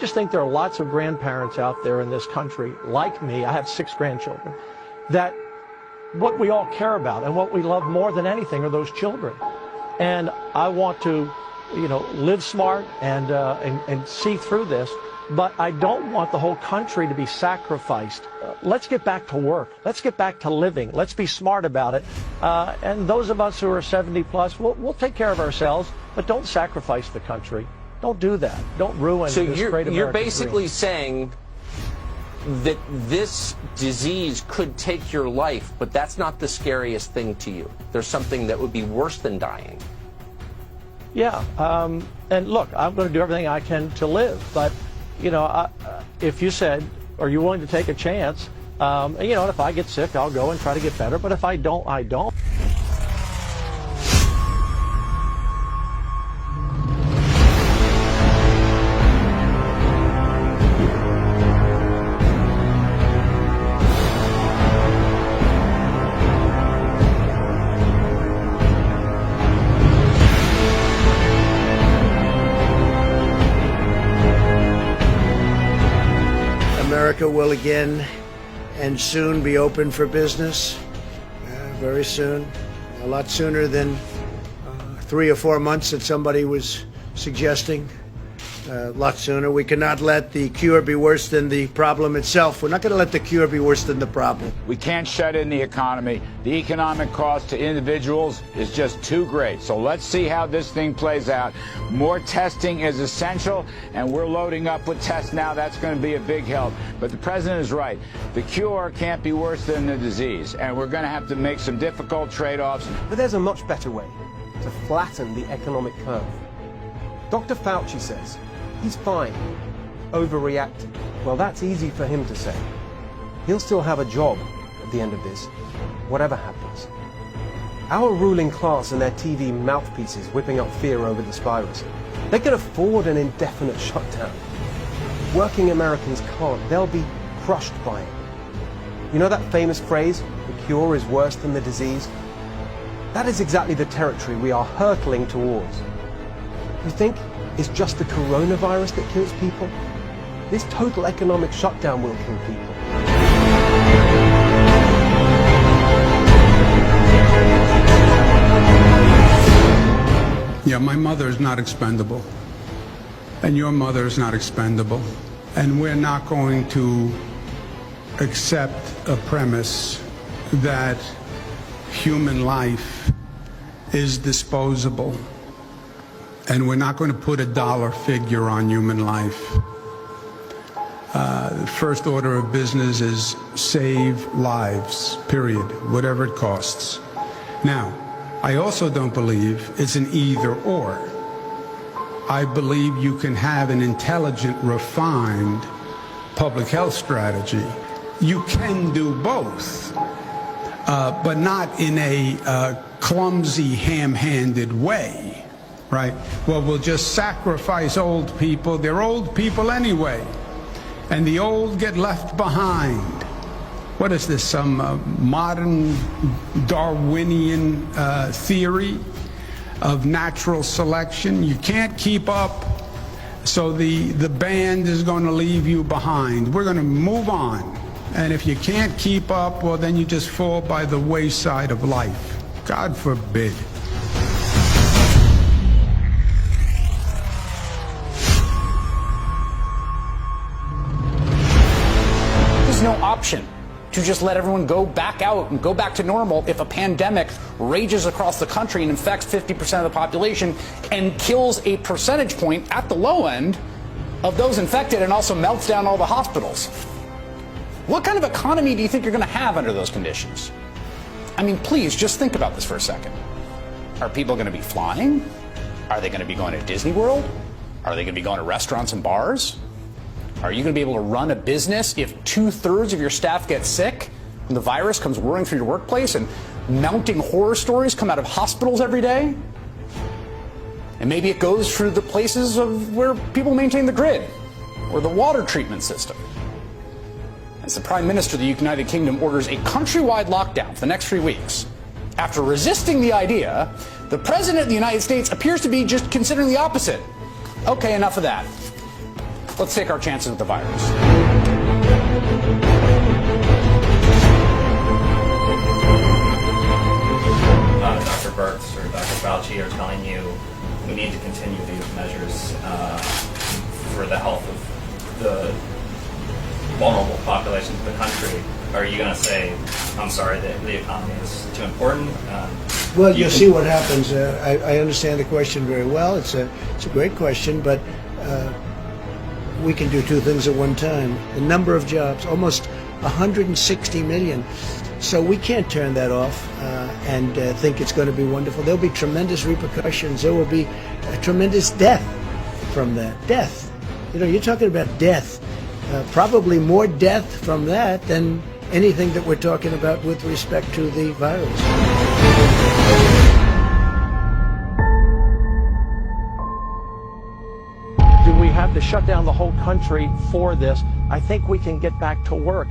just think there are lots of grandparents out there in this country, like me, I have 6 grandchildren, that what we all care about and what we love more than anything are those children. And I want to, live smart and see through this, but I don't want the whole country to be sacrificed. Let's get back to work. Let's get back to living. Let's be smart about it. And those of us who are 70 plus, we'll take care of ourselves, but don't sacrifice the country. Don't do that. Don't ruin this great American dream. You're basically saying that this disease could take your life, but that's not the scariest thing to you. There's something that would be worse than dying. Yeah, and look, I'm going to do everything I can to live, but, if you said, are you willing to take a chance, if I get sick, I'll go and try to get better, but if I don't, I don't. America will again and soon be open for business, very soon, a lot sooner than 3 or 4 months that somebody was suggesting, a lot sooner. We cannot let the cure be worse than the problem itself. We're not going to let the cure be worse than the problem. We can't shut in the economy. The economic cost to individuals is just too great. So let's see how this thing plays out. More testing is essential, and we're loading up with tests now. That's going to be a big help. But the president is right. The cure can't be worse than the disease, and we're going to have to make some difficult trade-offs. But there's a much better way to flatten the economic curve. Dr. Fauci says he's fine, overreacting. Well, that's easy for him to say. He'll still have a job at the end of this, whatever happens. Our ruling class and their TV mouthpieces whipping up fear over this virus, they can afford an indefinite shutdown. Working Americans can't. They'll be crushed by it. You know that famous phrase, the cure is worse than the disease? That is exactly the territory we are hurtling towards. You think it's just the coronavirus that kills people? This total economic shutdown will kill people. Yeah, my mother is not expendable, and your mother is not expendable, and we're not going to accept a premise that human life is disposable, and we're not going to put a dollar figure on human life. The first order of business is save lives, period, whatever it costs. Now, I also don't believe it's an either or. I believe you can have an intelligent, refined public health strategy. You can do both, but not in a clumsy, ham-handed way, right? Well, we'll just sacrifice old people. They're old people anyway, and the old get left behind. What is this, some modern Darwinian theory of natural selection? You can't keep up, so the band is going to leave you behind. We're going to move on. And if you can't keep up, well, then you just fall by the wayside of life. God forbid. There's no option to just let everyone go back out and go back to normal if a pandemic rages across the country and infects 50% of the population and kills a percentage point at the low end of those infected and also melts down all the hospitals. What kind of economy do you think you're going to have under those conditions? I mean, please, just think about this for a second. Are people going to be flying? Are they going to be going to Disney World? Are they going to be going to restaurants and bars? Are you going to be able to run a business if 2/3 of your staff get sick and the virus comes whirling through your workplace and mounting horror stories come out of hospitals every day? And maybe it goes through the places of where people maintain the grid or the water treatment system. As the Prime Minister of the United Kingdom orders a countrywide lockdown for the next 3 weeks, after resisting the idea, the President of the United States appears to be just considering the opposite. Okay, enough of that. let's take our chances with the virus. Dr. Birx or Dr. Fauci are telling you we need to continue these measures for the health of the vulnerable populations of the country. Are you going to say, I'm sorry, the economy is too important? Well, you'll see what happens. I understand the question very well. It's a great question, but we can do two things at one time. The number of jobs, almost 160 million. So we can't turn that off and think it's going to be wonderful. There'll be tremendous repercussions. There will be a tremendous death from that. Death. You know, you're talking about death. Probably more death from that than anything that we're talking about with respect to the virus. Do we have to shut down the whole country for this? I think we can get back to work.